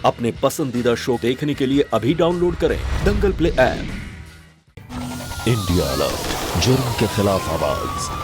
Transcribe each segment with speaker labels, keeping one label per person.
Speaker 1: अपने पसंदीदा शो देखने के लिए अभी डाउनलोड करें दंगल प्ले ऐप। इंडिया अलर्ट, जुर्म के खिलाफ आवाज।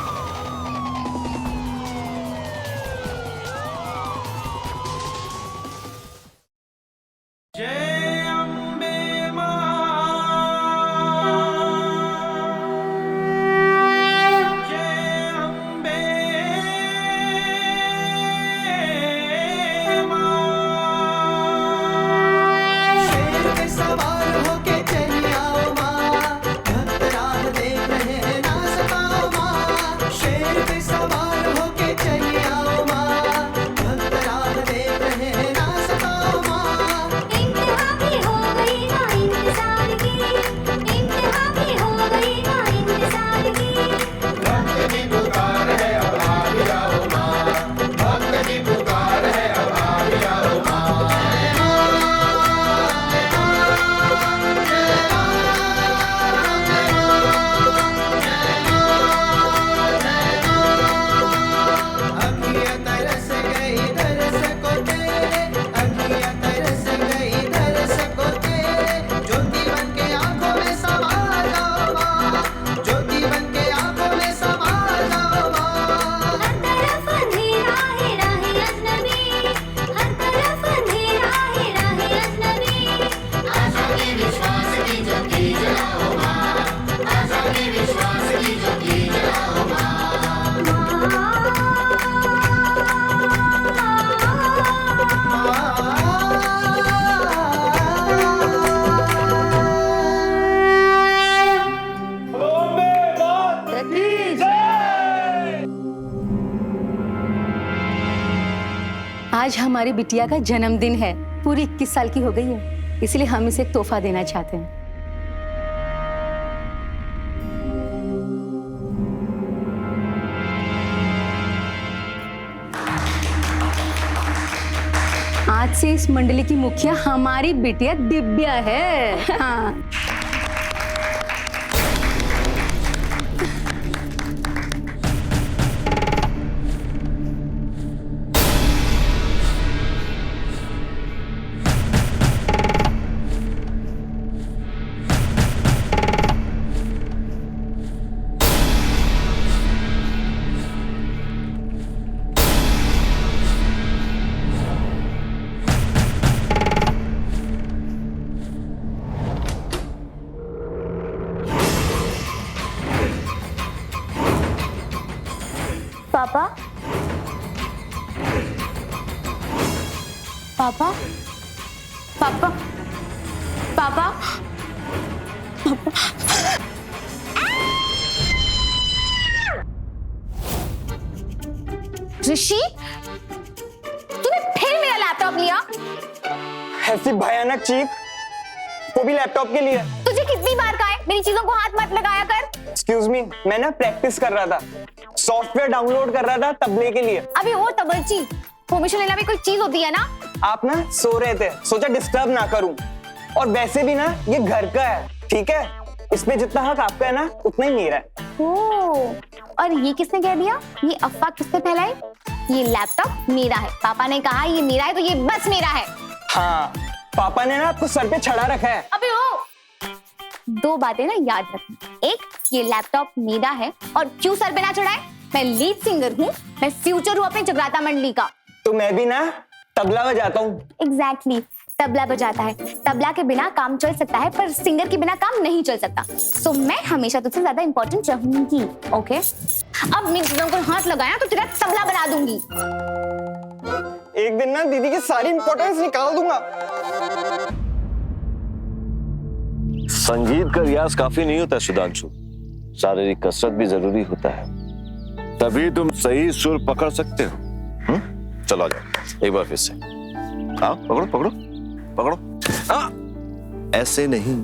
Speaker 2: आज हमारी बिटिया का जन्मदिन है। पूरी 21 साल की हो गई है, इसलिए हम इसे एक तोहफा देना चाहते हैं। आज से इस मंडली की मुखिया हमारी बिटिया दिव्या है। हाँ। पापा, पापा, पापा, पापा, ऋषि, तूने फिर मेरा लैपटॉप लिया?
Speaker 3: ऐसी भयानक चीख, वो भी लैपटॉप के लिए।
Speaker 2: तुझे कितनी बार कहा है मेरी चीजों को हाथ मत लगाया कर?
Speaker 3: एक्सक्यूज मी, मैं ना प्रैक्टिस कर रहा था, सॉफ्टवेयर डाउनलोड कर रहा था तबले के लिए।
Speaker 2: अभी और तबलची, परमिशन लेना भी कोई चीज होती है ना?
Speaker 3: आप ना सो रहे थे, सोचा डिस्टर्ब ना करूं। और वैसे भी ना ये घर का है, ठीक है? इसमें जितना हक आपका है ना उतना ही मेरा है।
Speaker 2: ओह, और ये किसने कह दिया? ये अफवाह किसने फैलाई? ये लैपटॉप मेरा है, पापा ने कहा ये मेरा है तो ये बस मेरा है।
Speaker 3: हाँ, पापा ने ना आपको सर पे चढ़ा रखा है।
Speaker 2: अबे ओ, दो बातें ना याद रखना। एक, ये लैपटॉप मेरा है, और क्यों सर पे ना चढ़ाए? मैं लीड सिंगर हूँ, मैं फ्यूचर हूँ अपने जगराता मंडली का।
Speaker 3: तो मैं भी ना तबला बजाता हूँ।
Speaker 2: एग्जैक्टली, तबला बजाता है। तबला के बिना काम चल सकता है, पर सिंगर के बिना काम नहीं चल सकता। सो मैं हमेशा तुझसे ज्यादा इंपॉर्टेंट रहूंगी, ओके? अब मेरी चीजों को हाथ लगाया तो तेरा तबला बना दूंगी।
Speaker 3: एक दिन ना दीदी की सारी इंपॉर्टेंस निकाल दूंगा।
Speaker 4: संगीत का रियाज काफी नहीं होता सुधांशु, शारीरिक कसरत भी जरूरी होता है, तभी तुम सही सुर पकड़ सकते हो। चलो आ जाओ एक बार फिर से। हाँ, पकड़ो पकड़ो पकड़ो। हाँ, ऐसे नहीं,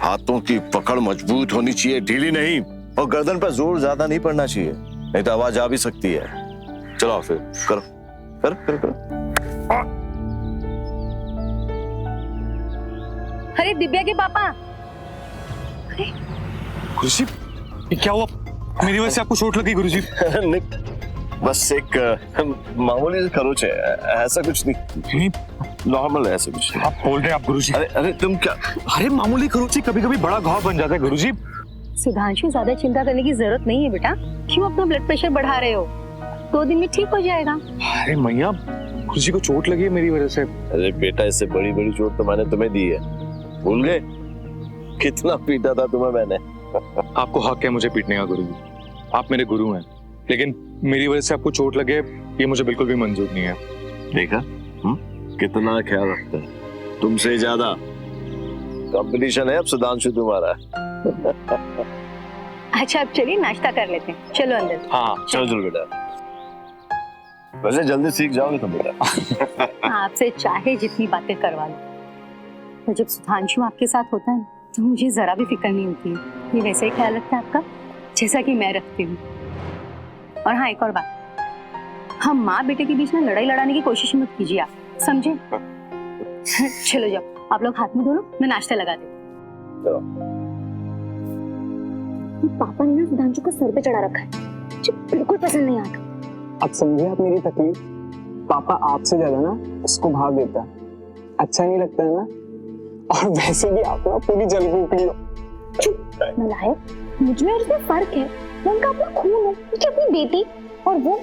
Speaker 4: हाथों की पकड़ मजबूत होनी चाहिए, ढीली नहीं, और गर्दन पर जोर ज्यादा नहीं पड़ना चाहिए, नहीं तो आवाज आ भी सकती है। चलो फिर करो करो करो करो।
Speaker 2: अरे दिव्या के पापा।
Speaker 5: गुरुजी, ये क्या हुआ? मेरी वजह से आपको चोट लगी गुरुजी?
Speaker 4: बस एक मामूली सी खरोच है, ऐसा कुछ नहीं। नॉर्मल है ऐसे कुछ नहीं।
Speaker 5: आप बोल रहे हैं आप गुरुजी?
Speaker 4: अरे अरे तुम क्या,
Speaker 5: अरे मामूली गुरुजी कभी कभी बड़ा घाव बन जाता है गुरुजी।
Speaker 6: सुधांशु, ज्यादा चिंता करने की जरूरत नहीं है बेटा। क्यों अपना ब्लड प्रेशर बढ़ा रहे हो? 2 दिन में ठीक हो जाएगा।
Speaker 5: अरे मैया, गुरुजी को चोट लगी है मेरी वजह से।
Speaker 4: अरे बेटा, इससे बड़ी बड़ी चोट तो मैंने तुम्हें दी है, भूल गए? कितना पीटा था तुम्हें मैंने।
Speaker 5: आपको हक है मुझे पीटने का गुरुजी, आप मेरे गुरु हैं, लेकिन मेरी वजह से आपको चोट लगे ये मुझे बिल्कुल भी मंजूर नहीं है।
Speaker 4: देखा कितना ख्याल रखता है, तुमसे ज्यादा कंपटीशन है अब सुधांशु तुम्हारा।
Speaker 6: अच्छा अब चलिए नाश्ता कर लेते हैं, चलो अंदर।
Speaker 5: हाँ
Speaker 4: चलो चलो बेटा, वैसे जल्दी सीख जाओगे तुम बेटा।
Speaker 6: आपसे चाहे जितनी बातें करवा लो, तो जब सुधांशु आपके साथ होता है तो मुझे जरा भी फिक्र नहीं होती है। ये वैसे ही ख्याल रखता है आपका जैसा कि मैं रखती हूँ। और हाँ, एक और बात, हम माँ बेटे के बीच में लड़ाई लड़ाने की कोशिश मत कीजिए, आप समझे? चलो जाओ, आप लोग हाथ में धो लो, मैं नाश्ता लगा देती हूँ।
Speaker 2: पापा ने ना सुधांशु को सर पे चढ़ा रखा है, मुझे बिल्कुल पसंद नहीं आता।
Speaker 3: अब समझे आप मेरी तकलीफ? पापा आपसे ज्यादा ना उसको भाव देता है, अच्छा नहीं लगता है ना? और वैसे भी आप ना पूरी जल फूकनी हो।
Speaker 2: चुप नालायक, मुझ में और उसमें फर्क है। मैं उनका अपना खून है, मुझे अपनी बेटी, और वो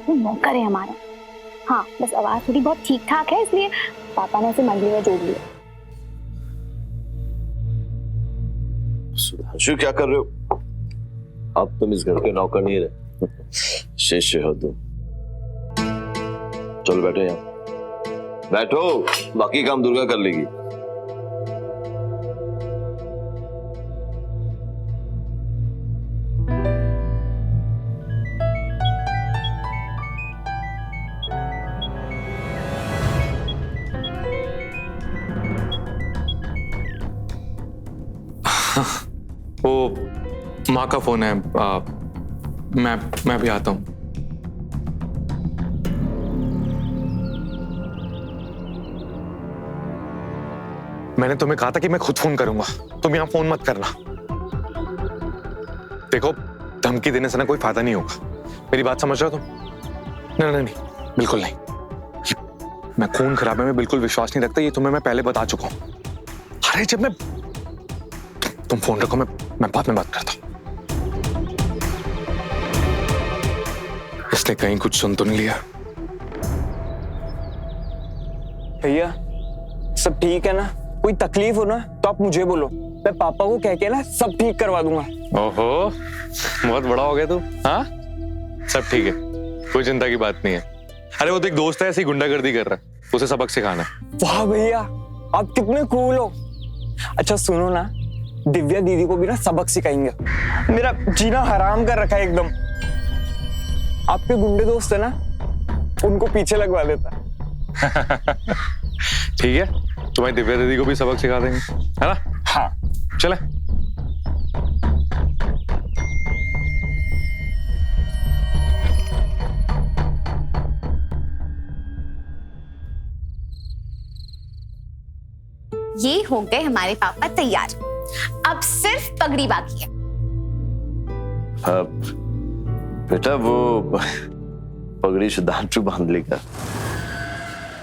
Speaker 2: नौकर है हमारा। हाँ, बस आवाज थोड़ी बहुत ठीक ठाक है, इसलिए पापा ने उसे मंडली में जोड़ लिया।
Speaker 4: सुधांशु क्या कर रहे हो? अब तुम इस घर के नौकर नहीं रहे, शिष्य हो तुम। चलो बैठो यहाँ, बैठो, बाकी काम दुर्गा कर लेगी।
Speaker 5: वो माँ का फोन है, मैं भी आता हूँ। मैंने तुम्हें कहा था कि मैं खुद फोन करूंगा, तुम यहाँ फोन मत करना। देखो, धमकी देने से ना कोई फायदा नहीं होगा, मेरी बात समझ रहे हो तुम? नहीं नहीं नहीं, बिल्कुल नहीं। मैं खून खराबे में बिल्कुल विश्वास नहीं रखता, ये तुम्हें मैं पहले बता चुका हूँ। अरे जब मैं, तुम फोन रखो, मैं बाद में बात करता हूँ। इसने कहीं कुछ सुन तो नहीं लिया?
Speaker 3: भैया सब ठीक है ना? कोई तकलीफ हो ना तो आप मुझे बोलो, मैं पापा को कह के ना सब ठीक करवा दूंगा।
Speaker 5: ओहो, बहुत बड़ा हो गया तू। हाँ, सब ठीक है, कोई चिंता की बात नहीं है। अरे वो तो एक दोस्त है, ऐसी गुंडागर्दी कर रहा है, उसे सबक सिखाना है।
Speaker 3: वाह भैया, आप कितने कूल हो। अच्छा सुनो ना, दिव्या दीदी को भी ना सबक सिखाएंगे। मेरा जीना हराम कर रखा है एकदम। आपके गुंडे दोस्त है ना, उनको पीछे लगवा देता।
Speaker 5: ठीक है, तुम्हारी दिव्या दीदी को भी सबक सिखा देंगे, है ना?
Speaker 3: हाँ
Speaker 5: चले।
Speaker 2: ये हो गए हमारे पापा तैयार, अब सिर्फ पगड़ी बाकी है।
Speaker 4: बेटा वो पगड़ी सुधांशु बांध लेगा,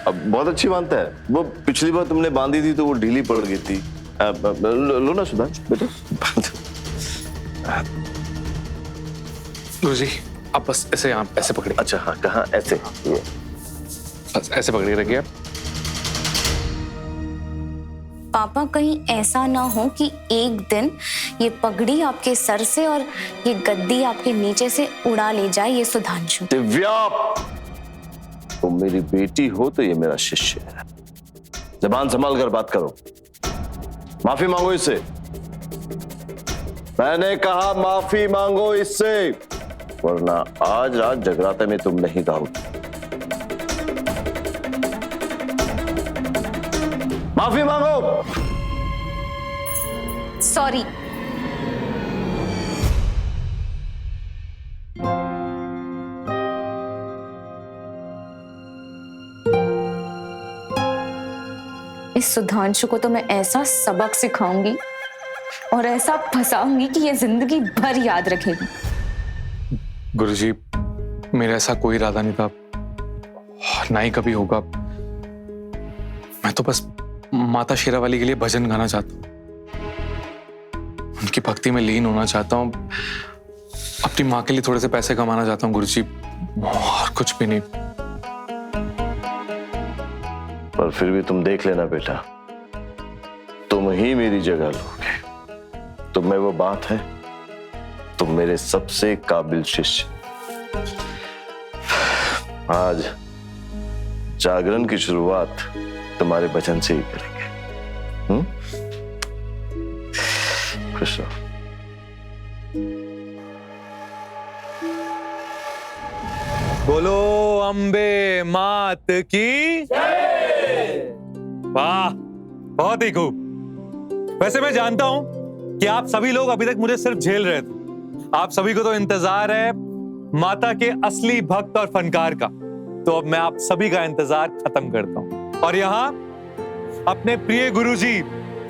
Speaker 4: अब बहुत अच्छी बांधता है वो। पिछली बार तुमने बांधी थी तो वो ढीली पड़ गई थी। लो ना सुधांशु बेटा,
Speaker 5: गुरुजी आप बस ऐसे, यहाँ ऐसे पकड़िए।
Speaker 4: अच्छा हाँ, कहाँ? ऐसे,
Speaker 5: बस ऐसे पकड़िए, रखिए आप।
Speaker 2: पापा कहीं ऐसा ना हो कि एक दिन ये पगड़ी आपके सर से और ये गद्दी आपके नीचे से उड़ा ले जाए ये सुधांशु।
Speaker 4: दिव्या, तुम मेरी बेटी हो तो ये मेरा शिष्य है, जबान संभाल कर बात करो। माफी मांगो इससे, मैंने कहा माफी मांगो इससे, वरना आज रात जगराते में तुम नहीं गाओगे। माफी मांगो।
Speaker 2: सॉरी। इस सुधांशु को तो मैं ऐसा सबक सिखाऊंगी और ऐसा फंसाऊंगी कि ये जिंदगी भर याद रखेगी।
Speaker 5: गुरुजी, मेरा ऐसा कोई इरादा नहीं था, ना ही कभी होगा। मैं तो बस माता शेरावाली के लिए भजन गाना चाहता हूँ, उनकी भक्ति में लीन होना चाहता हूँ, अपनी माँ के लिए थोड़े से पैसे कमाना चाहता हूँ गुरुजी, और कुछ भी नहीं।
Speaker 4: पर फिर भी तुम देख लेना बेटा, तुम ही मेरी जगह लोगे। तुम में वो बात है, तुम मेरे सबसे काबिल शिष्य। आज जागरण की शुरुआत तुम्हारे वचन से ही करेंगे। खुश रहो।
Speaker 5: बोलो अम्बे मात की वाह, बहुत ही खूब। वैसे मैं जानता हूं कि आप सभी लोग अभी तक मुझे सिर्फ झेल रहे थे। आप सभी को तो इंतजार है माता के असली भक्त और फनकार का। तो अब मैं आप सभी का इंतजार खत्म करता हूं और यहां अपने प्रिय गुरुजी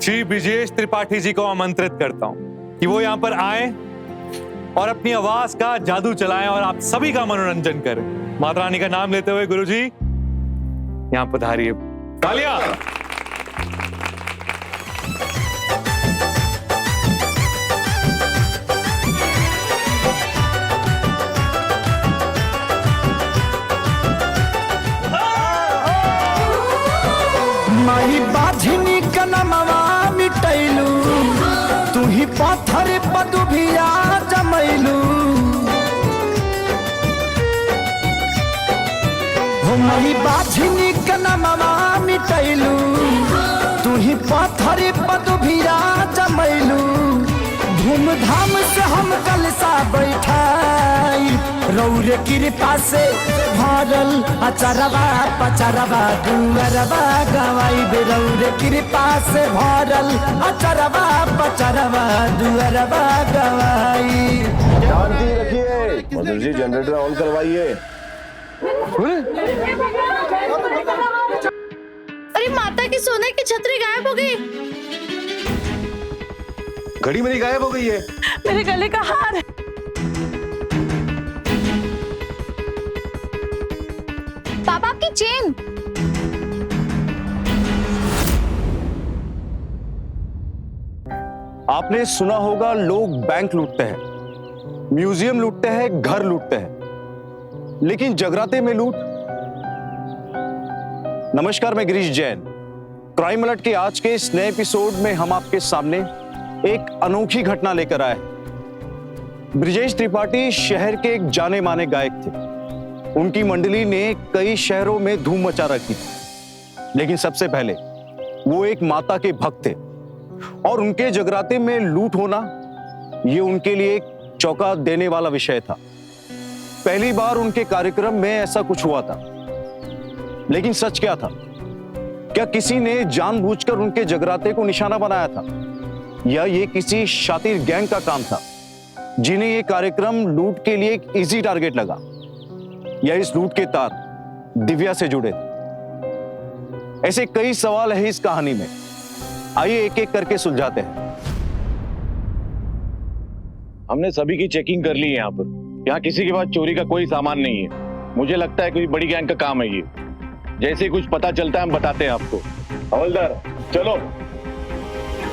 Speaker 5: श्री ब्रिजेश त्रिपाठी जी को आमंत्रित करता हूं कि वो यहां पर आए और अपनी आवाज का जादू चलाएं और आप सभी का मनोरंजन करें। माता रानी का नाम लेते हुए गुरुजी यहां पधारिए। तालियां।
Speaker 7: माही बाझिनी कनमवा मिटैलू, तू ही पत्थर पदुभिया जमैलू। हो माही बाझिनी कनमवा मिटैलू, तू ही पत्थर पदुभिया जमैलू। धूमधाम से हम कलसा बैठाई, रौरे कृपा से भरल अचरवा पचरवा दुअरवा गवाई। रौरे कृपा से भरल अचरवा पचरवा दुअरवा गवाई।
Speaker 4: शांति रखिए। मधुर जी जनरेटर ऑन करवाइए।
Speaker 2: अरे माता की सोने की छतरी गायब हो गई।
Speaker 4: घड़ी मेरी गायब हो गई है।
Speaker 8: मेरे गले का हार।
Speaker 2: पापा आपकी चेन।
Speaker 3: आपने सुना होगा लोग बैंक लूटते हैं, म्यूजियम लूटते हैं, घर लूटते हैं, लेकिन जगराते में लूट। नमस्कार, मैं गिरीश जैन। क्राइम अलर्ट के आज के इस नए एपिसोड में हम आपके सामने एक अनोखी घटना लेकर आए हैं। ब्रिजेश त्रिपाठी शहर के एक जाने माने गायक थे। उनकी मंडली ने कई शहरों में धूम मचा रखी थी, लेकिन सबसे पहले वो एक माता के भक्त थे और उनके जगराते में लूट होना ये उनके लिए एक चौंका देने वाला विषय था। पहली बार उनके कार्यक्रम में ऐसा कुछ हुआ था, लेकिन सच क्या था? क्या किसी ने जानबूझकर उनके जगराते को निशाना बनाया था, या ये किसी शातिर गैंग का काम था जिन्हें ये कार्यक्रम लूट के लिए एक इजी टारगेट लगा, या इस लूट के तार दिव्या से जुड़े थे? ऐसे कई सवाल है इस कहानी में। आइए एक एक करके सुलझाते हैं।
Speaker 9: हमने सभी की चेकिंग कर ली है। यहाँ पर यहाँ किसी के पास चोरी का कोई सामान नहीं है। मुझे लगता है कोई बड़ी गैंग का काम है ये। जैसे ही कुछ पता चलता है हम बताते हैं आपको। हवलदार चलो।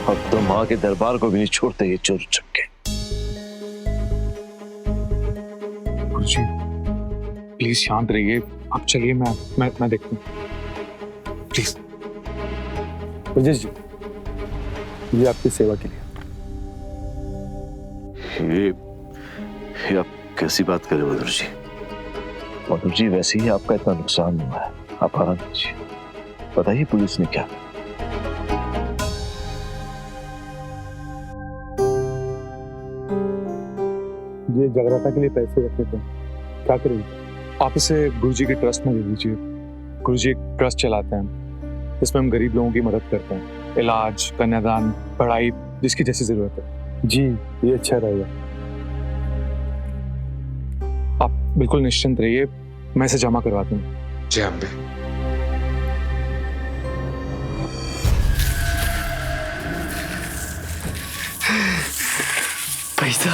Speaker 4: अब तो माँ के दरबार को भी नहीं छोड़ते ये चोर चक्के।
Speaker 5: गुरुजी प्लीज शांत रहिए। आप चलिए, मैं देखता हूँ प्लीज।
Speaker 3: ब्रजेश जी, ये आपकी सेवा के लिए।
Speaker 4: ये आप कैसी बात कर रहे हो मधुर जी? मधुर जी वैसे ही आपका इतना नुकसान हुआ है, आप आराम कीजिए। बताइए पुलिस ने क्या?
Speaker 10: ये जगराता के लिए पैसे रखे थे, क्या करेंगे?
Speaker 5: आप इसे गुरुजी के ट्रस्ट में दे दीजिए। गुरुजी एक ट्रस्ट चलाते हैं, इसमें हम गरीब लोगों की मदद करते हैं। इलाज, कन्यादान, पढ़ाई, जिसकी जैसी जरूरत है।
Speaker 10: जी, ये अच्छा रहेगा।
Speaker 5: आप बिल्कुल निश्चिंत रहिए, मैं इसे जमा करवाता हूँ। जय अम्बे।
Speaker 7: पैसा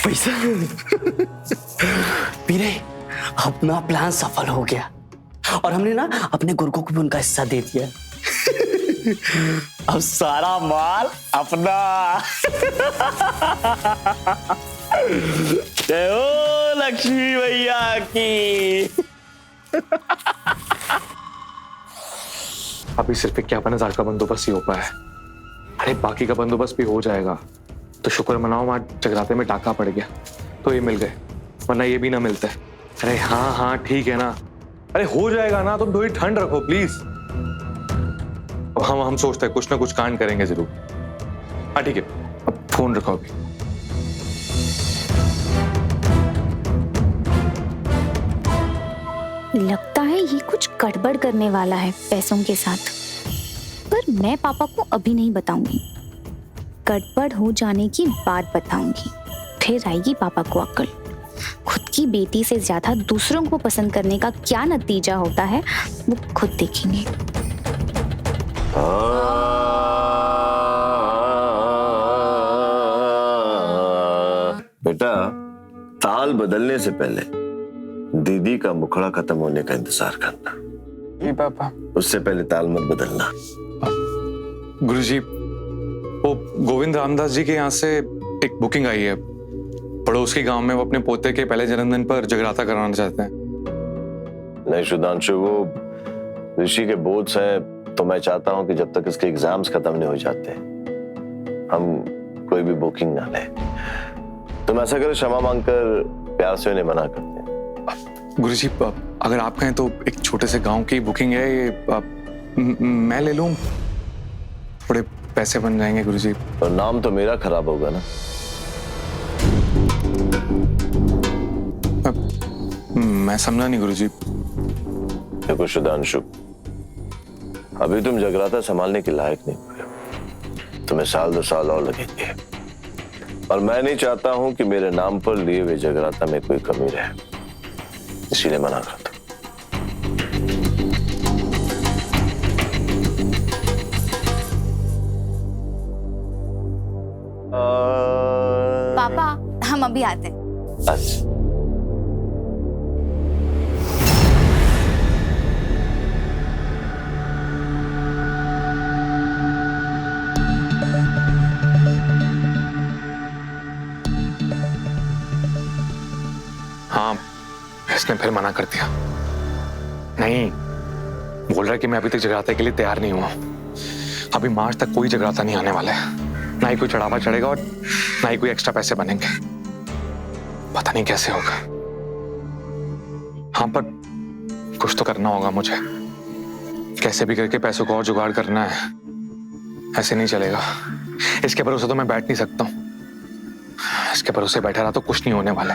Speaker 7: पैसा। पीरे, अपना प्लान सफल हो गया
Speaker 8: और हमने ना अपने गुर्गों को भी उनका हिस्सा दे दिया। अब सारा माल अपना। जय हो लक्ष्मी भैया की।
Speaker 5: अभी सिर्फ 51,000 का बंदोबस्त ही हो पाया है। अरे बाकी का बंदोबस्त भी हो जाएगा। तो शुक्र मनाओ आज जगराते में टाका पड़ गया तो ये मिल गए, वरना ये भी ना मिलते। अरे हाँ ठीक है ना। अरे हो जाएगा ना, तुम थोड़ी ठंड रखो प्लीज। अब हम सोचते हैं कुछ ना कुछ कांड करेंगे जरूर। हाँ ठीक है, अब फोन रखो अभी।
Speaker 2: लगता है ये कुछ गड़बड़ करने वाला है पैसों के साथ, पर मैं पापा को अभी नहीं बताऊंगी। गड़बड़ हो जाने की बात बताऊंगी, फिर आएगी पापा को अक्ल। खुद की बेटी से ज्यादा दूसरों को पसंद करने का क्या नतीजा होता है वो खुद देखेंगे।
Speaker 4: बेटा, ताल बदलने से पहले दीदी का मुखड़ा खत्म होने का इंतजार करना।
Speaker 3: जी पापा।
Speaker 4: उससे पहले ताल मत बदलना।
Speaker 5: गुरुजी, वो गोविंद रामदास जी के यहाँ से एक बुकिंग आई है। पड़ोस के गांव में वो अपने पोते के पहले जन्मदिन पर जगराता करवाना चाहते हैं।
Speaker 4: नहीं सुधांशु, वो ऋषि के बोझ से, तो मैं चाहता हूं कि जब तक इसके एग्जाम्स खत्म नहीं हो जाते हम कोई भी बुकिंग ना लें। तुम ऐसा करो, क्षमा मांगकर प्यार से उन्हें मना करते हैं।
Speaker 5: गुरुजी, अगर आप कहें तो एक छोटे से गांव की बुकिंग है, ये मैं ले लूं, थोड़े पैसे बन जाएंगे गुरुजी।
Speaker 4: और नाम तो मेरा खराब होगा ना।
Speaker 5: मैं समझा नहीं गुरुजी।
Speaker 4: देखो सुधांशु, अभी तुम जगराता संभालने के लायक नहीं हुए। तुम्हें 1-2 साल और लगेंगे, और मैं नहीं चाहता हूं कि मेरे नाम पर लिए हुए जगराता में कोई कमी रहे, इसीलिए मना करता हूं।
Speaker 2: पापा हम अभी आते हैं।
Speaker 4: अच्छा,
Speaker 5: हाँ, इसने फिर मना कर दिया। नहीं, बोल रहा है कि मैं अभी तक जगराते के लिए तैयार नहीं हुआ। अभी मार्च तक कोई जगराता नहीं आने वाला है, ना ही कोई चढ़ावा चढ़ेगा और ना ही कोई एक्स्ट्रा पैसे बनेंगे। पता नहीं कैसे होगा। हाँ, पर कुछ तो करना होगा मुझे। कैसे भी करके पैसों को और जुगाड़ करना है, ऐसे नहीं चलेगा। इसके भरोसे तो मैं बैठ नहीं सकता हूँ। इसके भरोसे बैठा रहा तो कुछ नहीं होने वाला।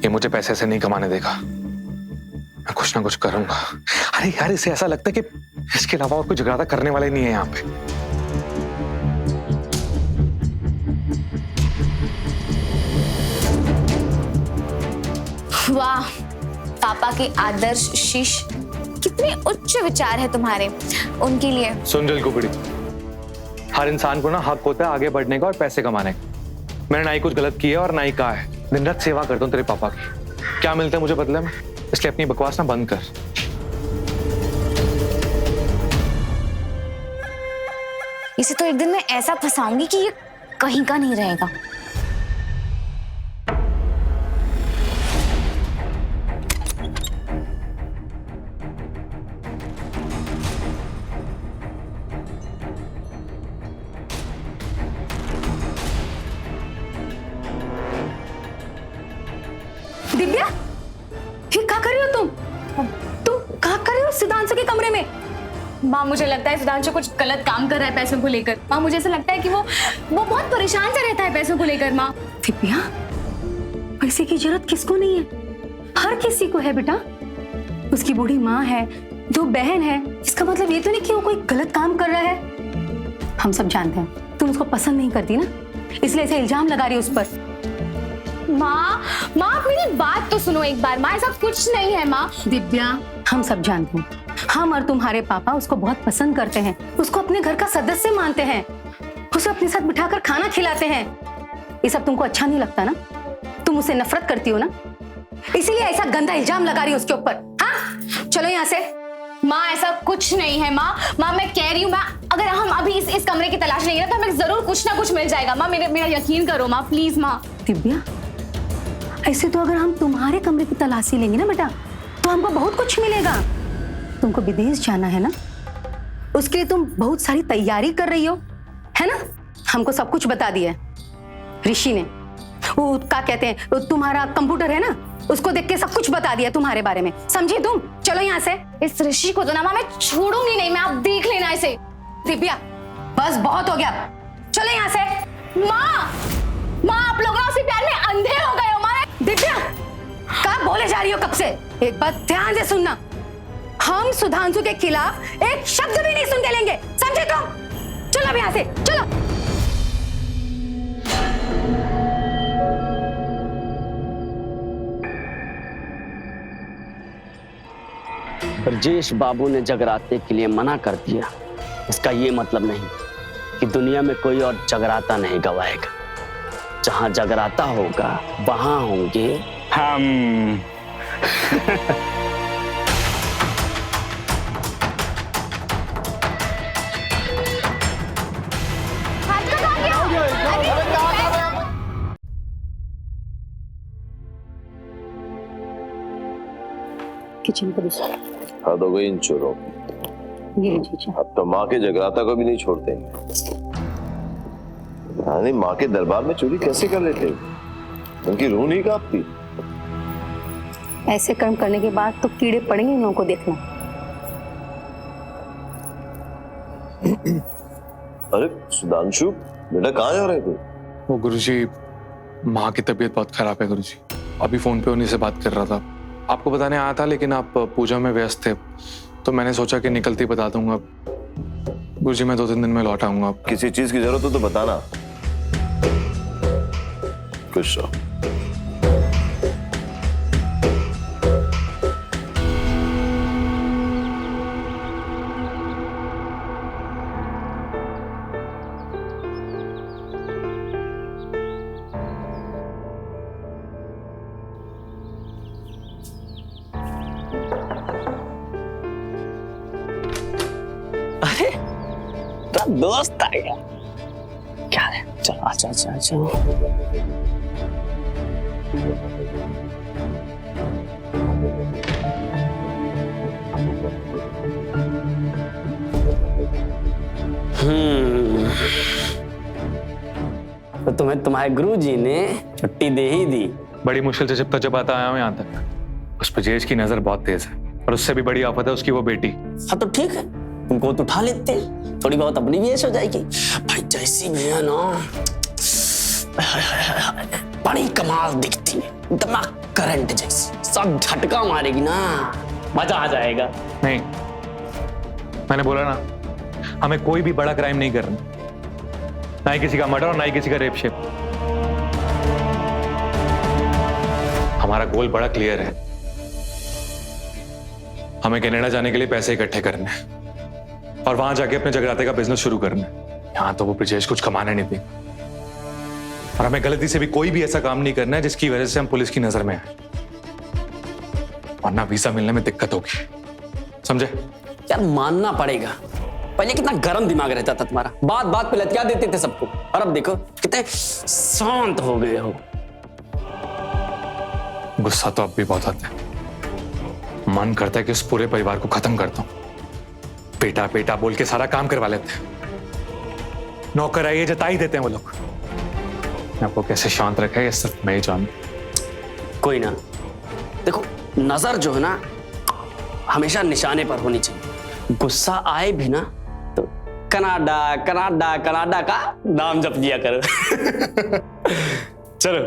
Speaker 5: ये मुझे पैसे से नहीं कमाने देगा। मैं कुछ ना कुछ करूंगा। अरे यार, इसे ऐसा लगता है कि इसके अलावा और कोई जगराता करने वाला ही नहीं है यहाँ पे।
Speaker 2: वाह, पापा के आदर्श शिष्य, कितने उच्च विचार है तुम्हारे उनके लिए।
Speaker 5: सुन जल कुबड़ी, हर इंसान को ना हक होता है आगे बढ़ने का और पैसे कमाने का। मैंने ना ही कुछ गलत किया और ना ही कहा है। दिन रात सेवा करता हूँ तेरे पापा की। क्या मिलता है मुझे बदले में? इसलिए अपनी बकवास ना बंद कर।
Speaker 2: इसे तो एक दिन मैं ऐसा फंसाऊंगी कि ये कहीं का नहीं रहेगा।
Speaker 6: दिव्या, ये क्या कर रही हो तुम? तुम क्या कर रही हो सुधांशु के कमरे में?
Speaker 2: माँ, मुझे लगता है सुधांशु कुछ गलत काम कर रहा है पैसों को लेकर। माँ, मुझे ऐसा लगता है कि वो बहुत परेशान सा रहता है पैसों को लेकर। माँ,
Speaker 6: दिव्या, पैसे की जरूरत किसको नहीं है? हर किसी को है बेटा। उसकी बूढ़ी माँ है, 2 बहन है। इसका मतलब ये तो नहीं कि वो कोई गलत काम कर रहा है। हम सब जानते हैं तुम उसको पसंद नहीं करती ना, इसलिए ऐसे इल्जाम लगा रही हो उस पर।
Speaker 2: माँ, आप मेरी बात तो सुनो एक बार। माँ, ऐसा कुछ नहीं है। माँ,
Speaker 6: दिव्या, हम सब जानते हैं, हम और तुम्हारे पापा उसको बहुत पसंद करते हैं, उसको अपने घर का सदस्य मानते हैं, उसे अपने साथ बिठाकर खाना खिलाते हैं। ये सब तुमको अच्छा नहीं लगता ना? तुम उससे नफरत करती हो ना, इसीलिए ऐसा गंदा इल्जाम लगा रही हो उसके ऊपर। हाँ, चलो यहाँ से।
Speaker 2: माँ ऐसा कुछ नहीं है माँ। माँ मैं कह रही हूँ माँ, अगर हम अभी इस कमरे की तलाश लेंगे ना तो हमें जरूर कुछ ना कुछ मिल जाएगा। माँ मेरा यकीन करो माँ, प्लीज माँ।
Speaker 6: दिव्या, ऐसे तो अगर हम तुम्हारे कमरे की तलाशी लेंगे ना बेटा तो हमको बहुत कुछ मिलेगा। तुमको विदेश जाना है ना, उसके लिए तुम बहुत सारी तैयारी कर रही हो, है ना? हमको सब कुछ बता दिया ऋषि ने। वो क्या कहते हैं, वो तुम्हारा कंप्यूटर है ना, उसको देख के सब कुछ बता दिया तुम्हारे बारे में, समझी तुम? चलो यहाँ से।
Speaker 2: इस ऋषि को तो ना माँ मैं छोड़ूंगी नहीं, मैं आप देख लेना इसे।
Speaker 6: दिव्या बस बहुत हो गया, चलो यहाँ से।
Speaker 2: माँ आप लोग ना उसी प्यार में अंधे हो गए हो। माँ
Speaker 6: दिव्या क्या बोले जा रही हो कब से? एक बात ध्यान से सुनना, हम सुधांशु के खिलाफ एक शब्द भी नहीं सुनते लेंगे, समझे तुम? चलो अब यहाँ से, चलो।
Speaker 11: ब्रजेश बाबू ने जगराते के लिए मना कर दिया, इसका ये मतलब नहीं कि दुनिया में कोई और जगराता नहीं गवाएगा। जहां जगराता होगा वहां होंगे हम।
Speaker 6: किचन पर
Speaker 4: हद हो गई इन चोरों की।
Speaker 6: ये लीजिए।
Speaker 4: अब तो माँ के जगराता को भी नहीं छोड़ते। यानी माँ के दरबार में चोरी कैसे कर लेते? उनकी रूह नहीं कांपती?
Speaker 6: ऐसे कर्म करने के बाद तो कीड़े पड़ेंगे इन लोगों को देखना।
Speaker 4: अरे सुधांशु बेटा कहाँ जा रहे थे?
Speaker 5: वो गुरुजी, माँ की तबीयत बहुत खराब है गुरुजी। अभी फोन पे उन्हीं से बात कर रहा था, आपको बताने आया था लेकिन आप पूजा में व्यस्त थे तो मैंने सोचा कि निकलते ही बता दूंगा। गुरुजी मैं 2-3 दिन में लौट आऊंगा।
Speaker 4: किसी चीज की जरूरत हो तो बताना। खुश रहो।
Speaker 11: दोस्त आ गया क्या है? चलो आजा आजा आजा। तो तुम्हें तुम्हारे गुरुजी ने छुट्टी दे ही दी।
Speaker 5: बड़ी मुश्किल से जब आता आया हूँ यहाँ तक। उस ब्रजेश की नजर बहुत तेज है और उससे भी बड़ी आफत है उसकी वो बेटी।
Speaker 11: हाँ तो ठीक है, तुमको तो उठा लेते, थोड़ी बहुत अपनी भी ऐश हो जाएगी। भाई जैसी भी है ना, बड़ी कमाल दिखती है, दिमाग करंट जैसी, सब झटका मारेगी ना, मजा आ जाएगा।
Speaker 5: नहीं, मैंने बोला ना, हमें कोई भी बड़ा क्राइम नहीं करना, ना ही किसी का मर्डर और ना ही किसी का रेप शेप। हमारा गोल बड़ा क्लियर है, हमें कनाडा जाने के लिए पैसे इकट्ठे करने हैं और वहां जाके अपने जगराते का बिजनेस शुरू करना है। यहां तो वो ब्रजेश कुछ कमाने नहीं देगा और हमें गलती से भी कोई भी ऐसा काम नहीं करना है जिसकी वजह से हम पुलिस की नजर में आए, वरना वीजा मिलने में दिक्कत होगी, समझे?
Speaker 11: यार मानना पड़ेगा, पहले कितना गर्म दिमाग रहता था तुम्हारा, बात बात पे लटका देते थे सबको, और अब देखो कितने शांत हो गए हो।
Speaker 5: गुस्सा तो अब भी बहुत आता है, मन करता है कि उस पूरे परिवार को खत्म कर दूं। बेटा बेटा बोल के सारा काम करवा लेते हैं, नौकर आइए जता ही देते हैं वो लोग। आपको कैसे शांत रखा है ये सिर्फ मैं ही जानूं।
Speaker 11: कोई ना, देखो नजर जो है ना हमेशा निशाने पर होनी चाहिए। गुस्सा आए भी ना तो कनाडा कनाडा कनाडा का नाम जप लिया करो। चलो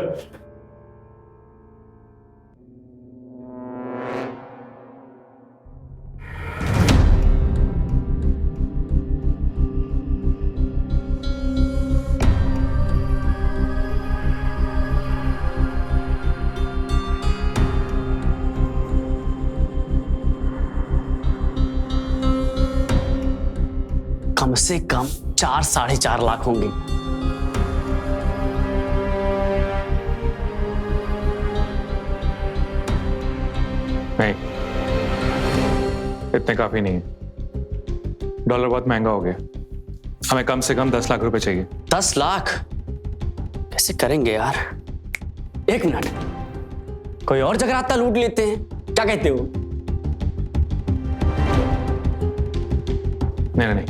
Speaker 11: कम से कम 4-4.5 लाख होंगे।
Speaker 5: नहीं, इतने काफी नहीं है। डॉलर बहुत महंगा हो गया, हमें कम से कम 10 लाख रुपए चाहिए।
Speaker 11: 10 लाख कैसे करेंगे यार? 1 मिनट, कोई और जगराता लूट लेते हैं, क्या कहते हो?
Speaker 5: नहीं,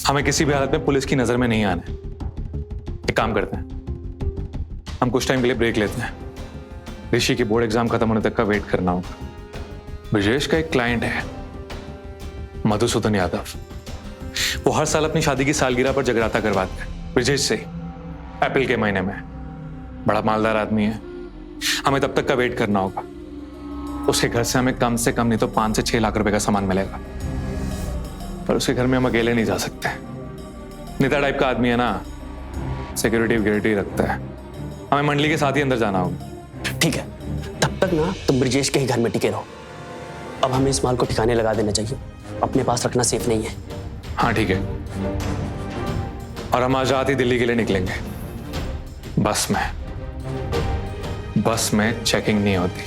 Speaker 5: हमें किसी भी हालत में पुलिस की नजर में नहीं आना है। एक काम करते हैं, हम कुछ टाइम के लिए ब्रेक लेते हैं। ऋषि की बोर्ड एग्जाम खत्म होने तक का वेट करना होगा। ब्रिजेश का एक क्लाइंट है, मधुसूदन यादव। वो हर साल अपनी शादी की सालगिरह पर जगराता करवाते हैं ब्रिजेश से, अप्रैल के महीने में। बड़ा मालदार आदमी है, हमें तब तक का वेट करना होगा। उसके घर से हमें कम से कम नहीं तो 5 से 6 लाख रुपए का सामान मिलेगा, पर उसके घर में हम अकेले नहीं जा सकते। नेता टाइप का आदमी है ना, सिक्योरिटी विक्योरिटी रखता है। हमें मंडली के साथ ही अंदर जाना होगा।
Speaker 11: ठीक है, तब तक ना तुम ब्रिजेश के ही घर में टिके रहो। अब हमें इस माल को ठिकाने लगा देना चाहिए, अपने पास रखना सेफ नहीं है।
Speaker 5: हाँ ठीक है, और हम आज रात ही दिल्ली के लिए निकलेंगे। बस में चेकिंग नहीं होती।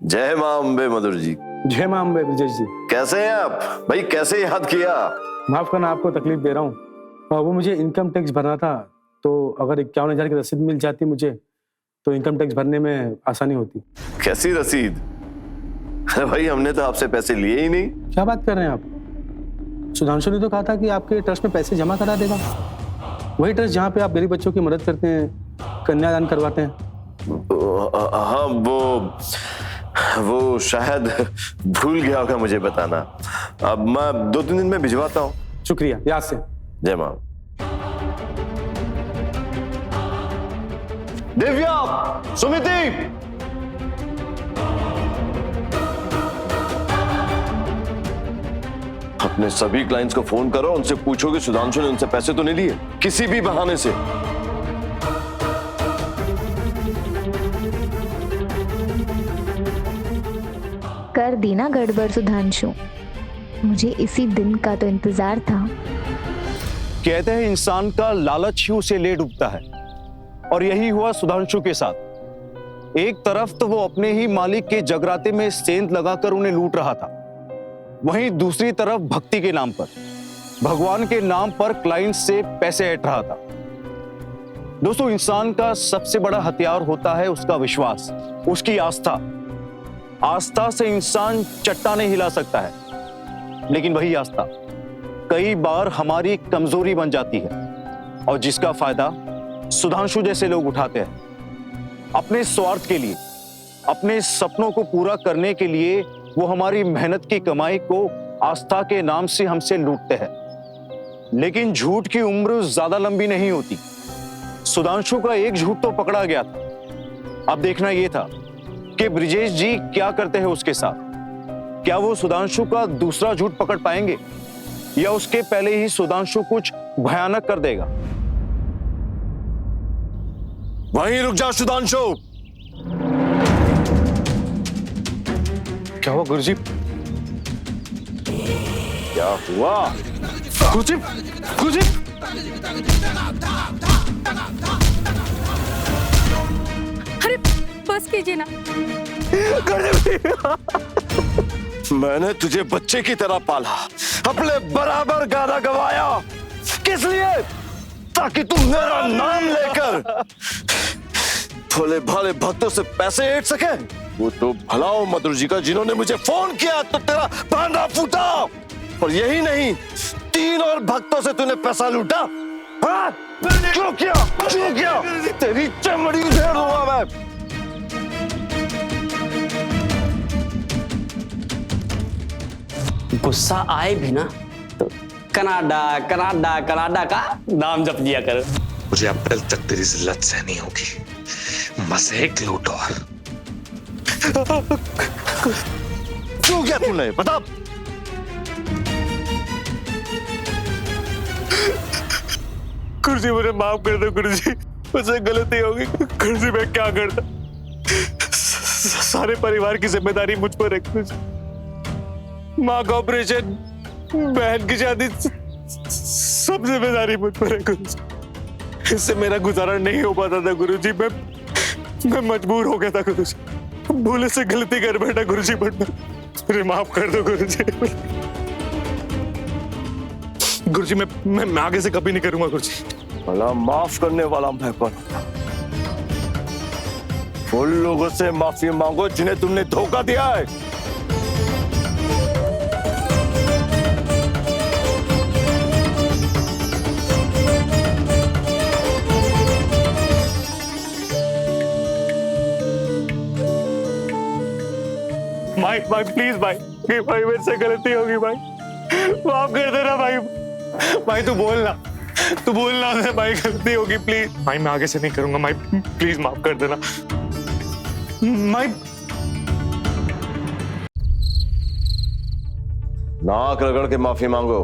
Speaker 4: जय मां अम्बे मधुर जी।
Speaker 10: जय मां अम्बे ब्रिजेश जी।
Speaker 4: कैसे हैं आप भाई? कैसे याद किया?
Speaker 10: माफ करना, आपको तकलीफ दे रहा हूँ। वो मुझे इनकम टैक्स भरना था, तो अगर 51,000 की रसीद मिल जाती मुझे तो इनकम टैक्स भरने में आसानी होती।
Speaker 4: कैसी रसीद? अरे भाई, हमने तो आपसे पैसे लिए ही नहीं।
Speaker 10: क्या बात कर रहे हैं आप? सुधांशु ने तो कहा था कि आपके ट्रस्ट में पैसे जमा करा देगा। वही ट्रस्ट जहाँ पे आप गरीब बच्चों की मदद करते हैं, कन्यादान करवाते हैं।
Speaker 4: हाँ, वो शायद भूल गया होगा मुझे बताना। अब मैं 2-3 दिन में भिजवाता हूँ।
Speaker 10: शुक्रिया, याद से।
Speaker 4: जय मां। दिव्या, सुमिति, अपने सभी क्लाइंट्स को फोन करो, उनसे पूछो कि सुधांशु ने उनसे पैसे तो नहीं लिए किसी भी बहाने से।
Speaker 2: कर दी ना गड़बड़ सुधांशु, मुझे इसी दिन का तो इंतजार था।
Speaker 12: कहते हैं इंसान का लालच ही उसे ले डूबता है, और यही हुआ सुधांशु के साथ। एक तरफ तो वो अपने ही मालिक के जगराते में सेंध लगाकर उन्हें लूट रहा था, वहीं दूसरी तरफ भक्ति के नाम पर, भगवान के नाम पर क्लाइंट से पैसे ऐंठ रहा था। दोस्तों, इंसान का सबसे बड़ा हथियार होता है उसका विश्वास, उसकी आस्था। आस्था से इंसान चट्टानें हिला सकता है, लेकिन वही आस्था कई बार हमारी कमजोरी बन जाती है, और जिसका फायदा सुधांशु जैसे लोग उठाते हैं। अपने स्वार्थ के लिए, अपने सपनों को पूरा करने के लिए वो हमारी मेहनत की कमाई को आस्था के नाम से हमसे लूटते हैं। लेकिन झूठ की उम्र ज्यादा लंबी नहीं होती। सुधांशु का एक झूठ तो पकड़ा गया था। अब देखना यह था कि ब्रिजेश जी क्या करते हैं उसके साथ। क्या वो सुधांशु का दूसरा झूठ पकड़ पाएंगे, या उसके पहले ही सुधांशु कुछ भयानक कर देगा?
Speaker 4: वहीं रुक जाओ सुधांशु।
Speaker 5: क्या हुआ गुरुजी?
Speaker 4: क्या हुआ
Speaker 5: गुरुजी? गुरुजी?
Speaker 6: अरे बस कीजिए ना।
Speaker 4: मैंने तुझे बच्चे की तरह पाला, अपने बराबर गाना गवाया। किस लिए? ताकि तुम मेरा नाम लेकर भोले भाले भक्तों से पैसे ऐंठ सके। वो तो भलाओ मधुर जी का, जिन्होंने मुझे फोन किया तो तेरा भांडा फूटा। और यही नहीं, 3 और भक्तों से तूने पैसा लूटा। हाँ? क्यों किया? क्यों किया? तेरी चमड़ी उधेड़ दूंगा मैं।
Speaker 11: गुस्सा आए भी ना तो कनाडा कनाडा कनाडा का नाम जप दिया करो।
Speaker 5: मुझे अप्रैल तक तेरी जिल्लत सहनी होगी, बस एक लूट और।
Speaker 4: क्यों किया तूने? बता।
Speaker 5: गुरुजी मुझे माफ कर दो गुरुजी, मुझसे गलती होगी गुरुजी। मैं क्या करता? सारे परिवार की जिम्मेदारी मुझ पर है गुरुजी। माँ का ऑपरेशन, बहन की शादी, सब जिम्मेदारी मुझ पर है गुरुजी। इससे मेरा गुजारा नहीं हो पाता था गुरुजी। मैं मजबूर हो गया था गुरुजी, भूले से गलती कर बैठा गुरुजी, मुझे माफ कर दो गुरुजी। गुरुजी मैं आगे से कभी नहीं करूंगा गुरुजी।
Speaker 4: भला माफ करने वाला मैं कौन हूं? उन लोगों से माफी मांगो जिन्हें तुमने धोखा दिया है।
Speaker 5: भाई प्लीज भाई मेरे से गलती होगी भाई, माफ कर देना भाई तू बोलना उसे भाई, गलती होगी प्लीज भाई, मैं आगे से नहीं करूंगा भाई, प्लीज माफ कर देना भाई।
Speaker 4: नाक रगड़ के माफी मांगो।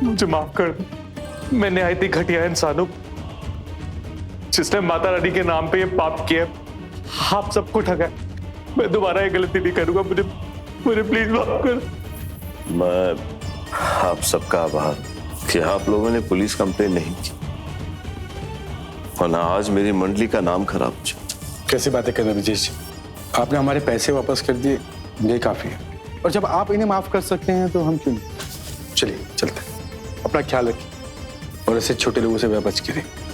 Speaker 5: मुझे माफ कर दो, मैं निहायत ही घटिया इंसान हूं जिसने माता रानी के नाम पे ये पाप किया, आप सबको ठगा। मैं दोबारा ये गलती नहीं करूंगा, मुझे प्लीज माफ कर।
Speaker 4: मैं आप सबका आभार कि आप लोगों ने पुलिस कंप्लेन नहीं की, वरना आज मेरी मंडली का नाम खराब हो जाता।
Speaker 10: कैसी बातें कर रहे हैं विजेश जी, आपने हमारे पैसे वापस कर दिए, ये काफी है। और जब आप इन्हें माफ कर सकते हैं तो हम क्यों नहीं। चलिए चलते हैं, अपना ख्याल रखिए और ऐसे छोटे लोगों से बच के रहिए।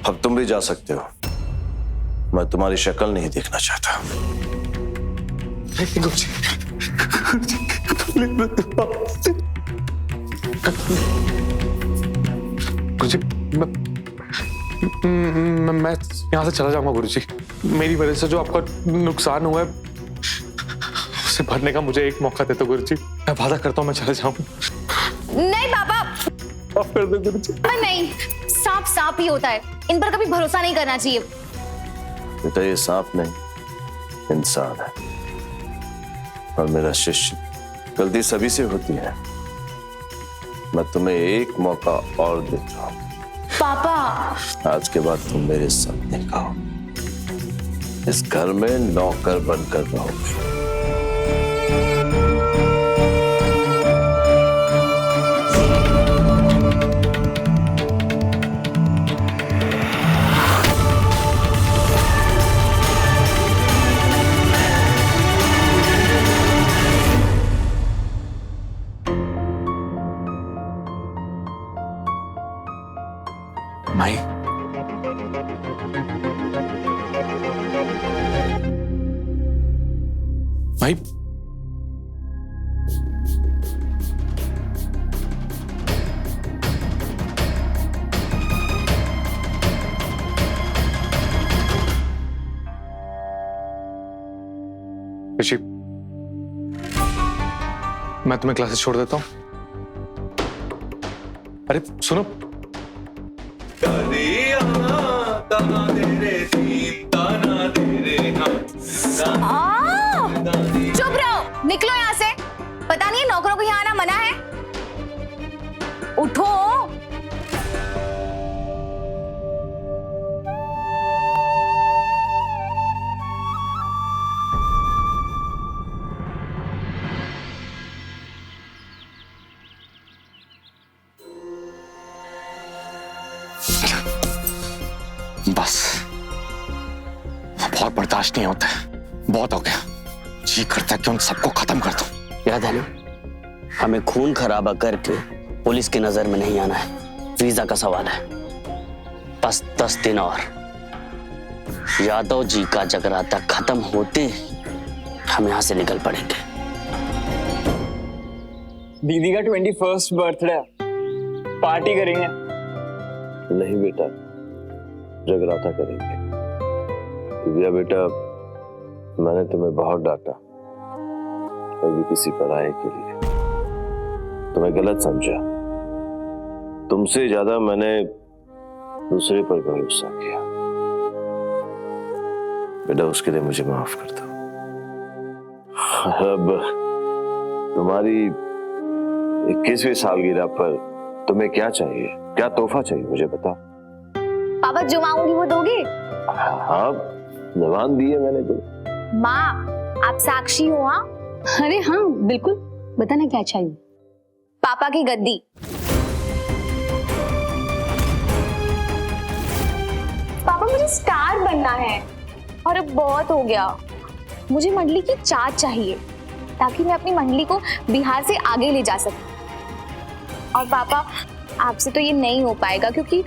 Speaker 4: अब तुम भी जा सकते हो, मैं तुम्हारी शक्ल नहीं देखना चाहता।
Speaker 5: गुरुजी मैं यहाँ से चला जाऊंगा गुरुजी, मेरी वजह से जो आपका नुकसान हुआ है उसे भरने का मुझे एक मौका दे दो गुरुजी, मैं वादा करता हूँ मैं चला जाऊंगा।
Speaker 2: नहीं पापा,
Speaker 5: माफ कर दो गुरुजी।
Speaker 2: नहीं, सांप सांप ही होता है, इन पर कभी भरोसा नहीं करना चाहिए।
Speaker 4: बेटा ये सांप नहीं इंसान है, और मेरा शिष्य। गलती सभी से होती है, मैं तुम्हें एक मौका और देता हूं।
Speaker 2: पापा
Speaker 4: आज के बाद तुम मेरे साथ नहीं खाओ, इस घर में नौकर बनकर रहोगे।
Speaker 5: माई माई ऋषि, मैं तुम्हें क्लासेस छोड़ देता हूं। अरे सुनो,
Speaker 2: चुप रहो, निकलो यहाँ से। पता नहीं नौकरों को यहाँ आना मना है। उठो।
Speaker 5: बस बहुत बर्दाश्त नहीं होता है, बहुत हो गया। जी करता है कि उन सबको खत्म कर दूं।
Speaker 11: याद है ना, हमें खून खराबा करके पुलिस की नजर में नहीं आना है। वीजा का सवाल है, बस 10 दिन और। यादव जी का जगराता खत्म होते हम यहां से निकल पड़ेंगे।
Speaker 3: दीदी का 21st बर्थडे, पार्टी करेंगे।
Speaker 4: नहीं बेटा, जगराता करेंगे। दिव्या बेटा, मैंने तुम्हें बहुत डांटा, कभी किसी पराये के लिए। तुम्हें गलत समझा, तुमसे ज्यादा मैंने दूसरे पर भरोसा किया। बेटा उसके लिए मुझे माफ कर दो। अब तुम्हारी 21वीं सालगिरह पर तुम्हें क्या चाहिए, क्या तोहफा चाहिए मुझे बता।
Speaker 2: पापा जो मांगूंगी वो दोगे?
Speaker 4: हाँ जबान दी है मैंने तो।
Speaker 2: माँ आप साक्षी हो? हाँ
Speaker 6: अरे हाँ बिल्कुल, बताना क्या चाहिए।
Speaker 2: पापा की गद्दी। पापा मुझे स्टार बनना है और अब बहुत हो गया। मुझे मंडली की चाट चाहिए ताकि मैं अपनी मंडली को बिहार से आगे ले जा सकूं। और पापा आपसे तो ये नहीं हो पाएगा क्योंकि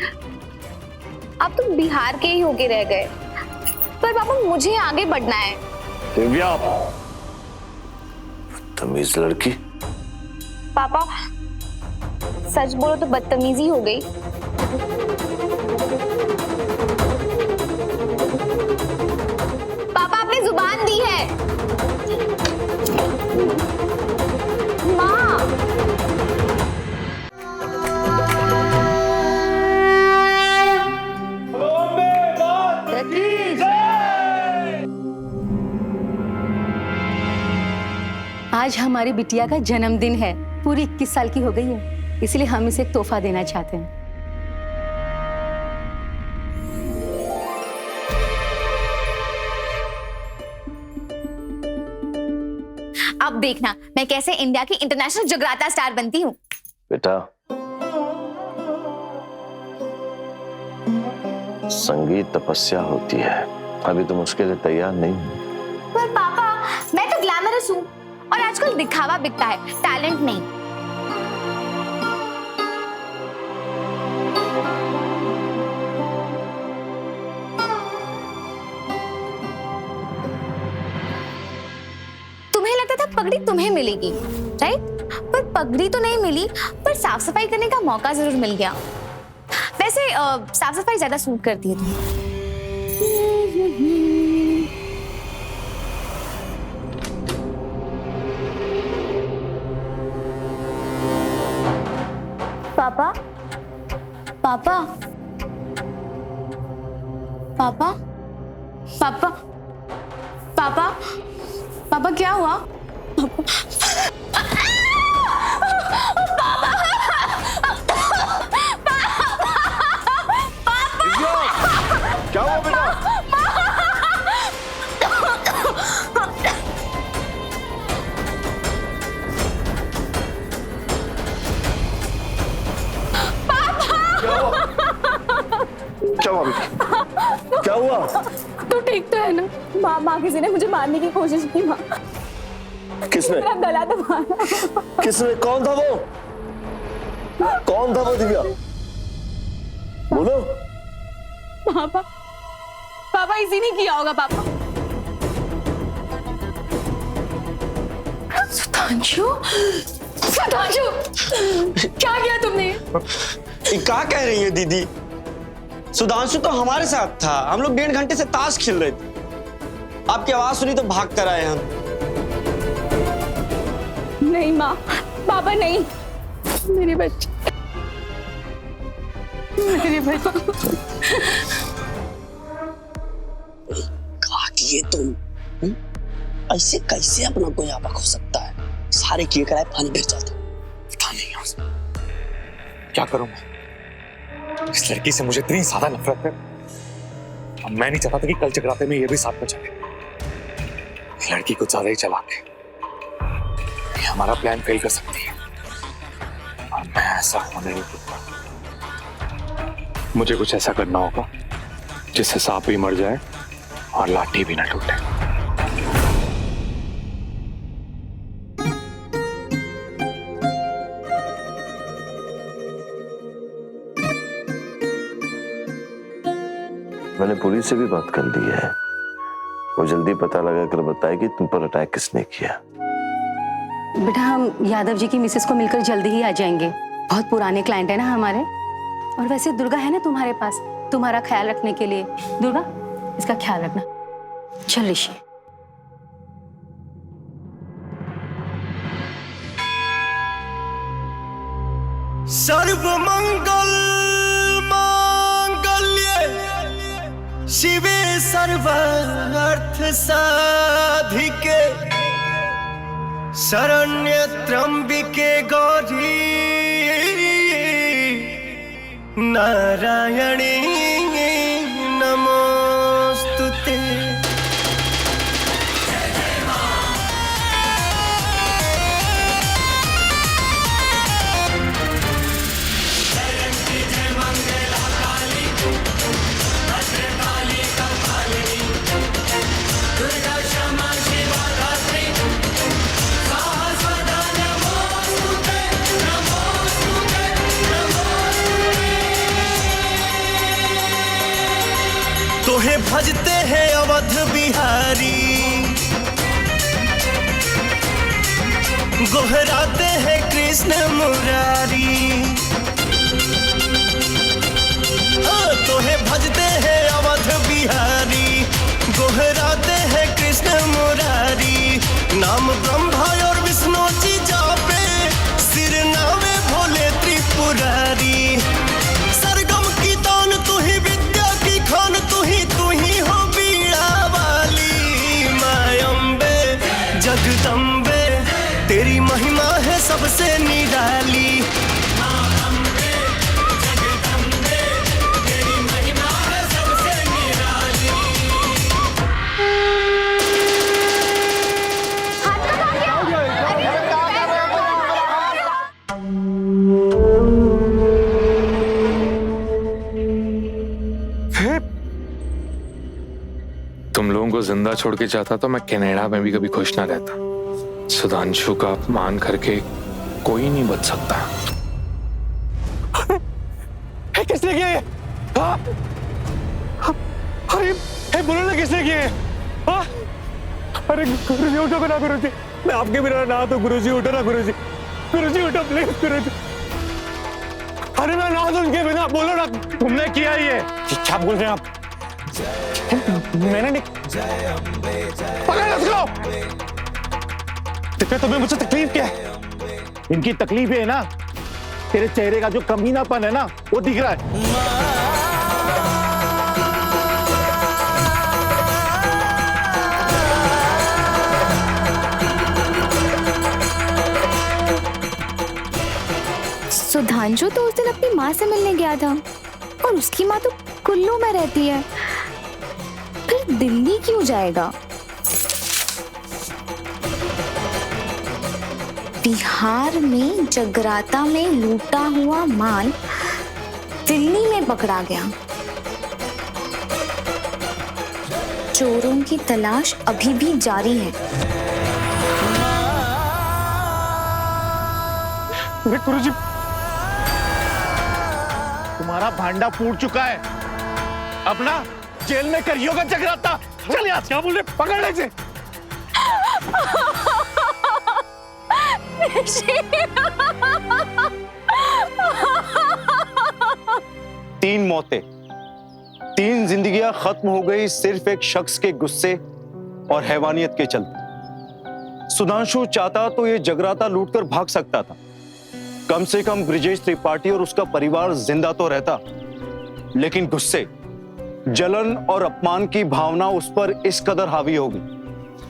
Speaker 2: आप तो बिहार के ही होके रह गए। पर पापा मुझे आगे बढ़ना है।
Speaker 4: दिव्या तमीज लड़की।
Speaker 2: पापा सच बोलो तो बदतमीजी हो गई। पापा आपने जुबान दी है। माँ
Speaker 6: आज हमारी बिटिया का जन्मदिन है, पूरी 21 साल की हो गई है, इसलिए हम इसे एक तोहफा देना चाहते हैं।
Speaker 2: अब देखना मैं कैसे इंडिया की इंटरनेशनल जगराता स्टार बनती हूँ।
Speaker 4: बेटा संगीत तपस्या होती है, अभी तुम उसके लिए तैयार नहीं हो।
Speaker 2: पर पापा मैं तो ग्लैमरस हूँ और आजकल दिखावा बिकता है, टैलेंट नहीं। तुम्हें लगता था पगड़ी तुम्हें मिलेगी, राइट? पर पगड़ी तो नहीं मिली, पर साफ सफाई करने का मौका जरूर मिल गया। वैसे साफ सफाई ज्यादा सूट करती है तुम्हें। पापा पापा पापा पापा पापा पापा क्या हुआ?
Speaker 4: क्या हुआ बेटा? क्या हुआ बेटा? क्या हुआ?
Speaker 2: तू ठीक तो है ना? माँ किसी ने मुझे मारने की कोशिश की। माँ
Speaker 4: किसने?
Speaker 2: मेरा गला दबाया।
Speaker 4: किसने? कौन था वो? कौन था वो दिव्या? बोलो।
Speaker 2: पापा पापा इसी ने किया होगा। पापा सुधांशु सुधांशु क्या किया तुमने?
Speaker 3: क्या कह रही है दीदी? सुधांशु तो हमारे साथ था, हम लोग 1.5 घंटे से ताश खेल रहे थे। आपकी आवाज सुनी तो भाग कर आए हम।
Speaker 2: नहीं माँ, पापा नहीं, मेरे बच्चे, मेरे बच्चे।
Speaker 11: कहा कि ये तुम ऐसे कैसे अपना कोई आपक हो सकता है? सारे किए कराए पानी गिर जाता।
Speaker 5: पता नहीं यार क्या करूं मैं? इस लड़की से मुझे इतनी ज्यादा नफरत है। अब मैं नहीं चाहता था कि कल जगराते में ये भी साथ में चले। लड़की कुछ ज्यादा ही चलाते, ये हमारा प्लान फेल कर सकती है और मैं ऐसा होने नहीं दूंगा। मुझे कुछ ऐसा करना होगा जिससे सांप भी मर जाए और लाठी भी ना टूटे।
Speaker 4: मैंने पुलिस से भी बात कर ली है, वो जल्दी पता लगा कर बताए कि तुम पर अटैक किसने किया।
Speaker 6: बेटा हम यादव जी की मिसेस को मिलकर जल्दी ही आ जाएंगे, बहुत पुराने क्लाइंट है ना हमारे। और वैसे दुर्गा है ना तुम्हारे पास, तुम्हारा ख्याल रखने के लिए। दुर्गा इसका ख्याल रखना। चल ऋषि।
Speaker 7: सर्वमंगल शिवे सर्वार्थ साधिके शरण्यत्रम्बिके गौरी नारायणी नमोस्तुते। तोहे भजते हैं अवध बिहारी, गोहराते हैं कृष्ण मुरारी। तोहे भजते हैं अवध बिहारी, गोहराते हैं कृष्ण मुरारी। नाम ब्रह्मा और विष्णु जी जापे, सिर नामे भोले त्रिपुरारी। सरगम की दान तू ही, विद्या की खान तू ही हो बीड़ा वाली। माय अम्बे जगदम्बे तेरी महिमा है सबसे निराली।
Speaker 5: तुम लोगों को जिंदा छोड़ के जाता तो मैं कनाडा में भी कभी खुश ना रहता। सुधांशु का अपमान करके कोई नहीं बच सकता।
Speaker 3: किसने किया ये? अरे बोलो ना किसने किया ये? अरे गुरुजी उठो ना गुरुजी, मैं आपके बिना ना तो गुरुजी उठो ना गुरुजी, गुरुजी उठो प्लीज गुरुजी। अरे मैं ना तो उनके बिना, बोलो ना तुमने किया ये। क्या बोल रहे हैं आप? मैंने नहीं। तुम्हें मुझसे तकलीफ क्या है?
Speaker 9: इनकी तकलीफ है ना, तेरे चेहरे का जो कमीनापन है ना वो दिख रहा है।
Speaker 2: सुधांशु तो उस दिन अपनी माँ से मिलने गया था और उसकी माँ तो कुल्लू में रहती है, फिर दिल्ली क्यों जाएगा? बिहार में जगराता में लूटा हुआ माल दिल्ली में पकड़ा गया। चोरों की तलाश अभी भी जारी है।
Speaker 3: गुरुजी
Speaker 9: तुम्हारा भांडा फूट चुका है, अपना जेल में करियो का जगराता। चल यार, क्या बोल रहे? पकड़ ले इसे।
Speaker 12: तीन मौतें, तीन जिंदगियां खत्म हो गई सिर्फ एक शख्स के गुस्से और हैवानियत के चलते। सुधांशु चाहता तो ये जगराता लूटकर भाग सकता था, कम से कम ब्रिजेश त्रिपाठी और उसका परिवार जिंदा तो रहता, लेकिन गुस्से, जलन और अपमान की भावना उस पर इस कदर हावी हो गई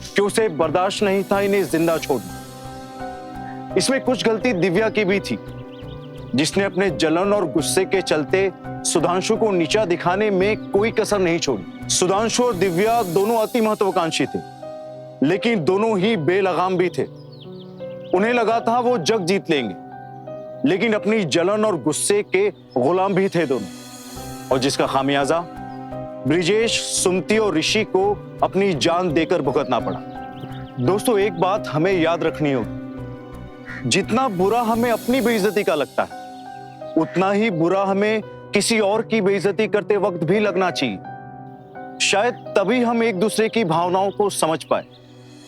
Speaker 12: कि उसे बर्दाश्त नहीं था इन्हें जिंदा छोड़ना। इसमें कुछ गलती दिव्या की भी थी, जिसने अपने जलन और गुस्से के चलते सुधांशु को नीचा दिखाने में कोई कसर नहीं छोड़ी। सुधांशु और दिव्या दोनों अति महत्वाकांक्षी थे, लेकिन दोनों ही बेलगाम भी थे। उन्हें लगा था वो जग जीत लेंगे, लेकिन अपनी जलन और गुस्से के गुलाम भी थे दोनों, और जिसका खामियाजा ब्रिजेश, सुमति और ऋषि को अपनी जान देकर भुगतना पड़ा। दोस्तों, एक बात हमें याद रखनी होगी, जितना बुरा हमें अपनी बेइज्जती का लगता है, उतना ही बुरा हमें किसी और की बेइज्जती करते वक्त भी लगना चाहिए। शायद तभी हम एक दूसरे की भावनाओं को समझ पाए,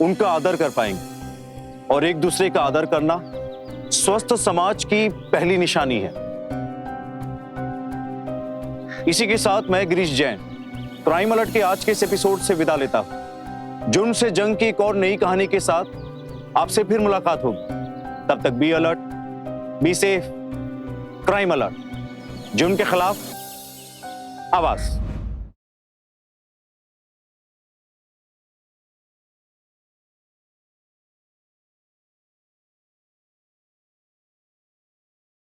Speaker 12: उनका आदर कर पाएंगे, और एक दूसरे का आदर करना स्वस्थ समाज की पहली निशानी है। इसी के साथ मैं गिरीश जैन क्राइम अलर्ट के आज के इस एपिसोड से विदा लेता हूं। जुर्म से जंग की एक और नई कहानी के साथ आपसे फिर मुलाकात होगी। तब तक be alert, be safe, crime alert, जुर्म के खिलाफ आवाज।